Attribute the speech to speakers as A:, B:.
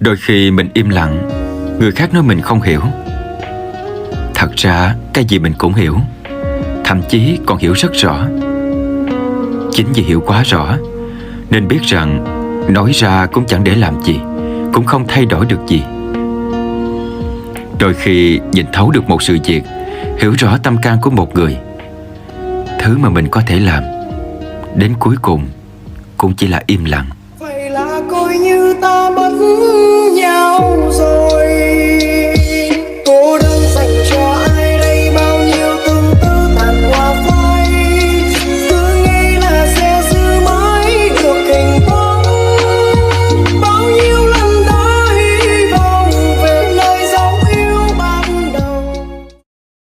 A: Đôi khi mình im lặng, người khác nói mình không hiểu. Thật ra cái gì mình cũng hiểu, thậm chí còn hiểu rất rõ. Chính vì hiểu quá rõ nên biết rằng nói ra cũng chẳng để làm gì, cũng không thay đổi được gì. Đôi khi nhìn thấu được một sự việc, hiểu rõ tâm can của một người, thứ mà mình có thể làm đến cuối cùng cũng chỉ là im lặng.
B: Vậy là coi như ta mất nhau rồi.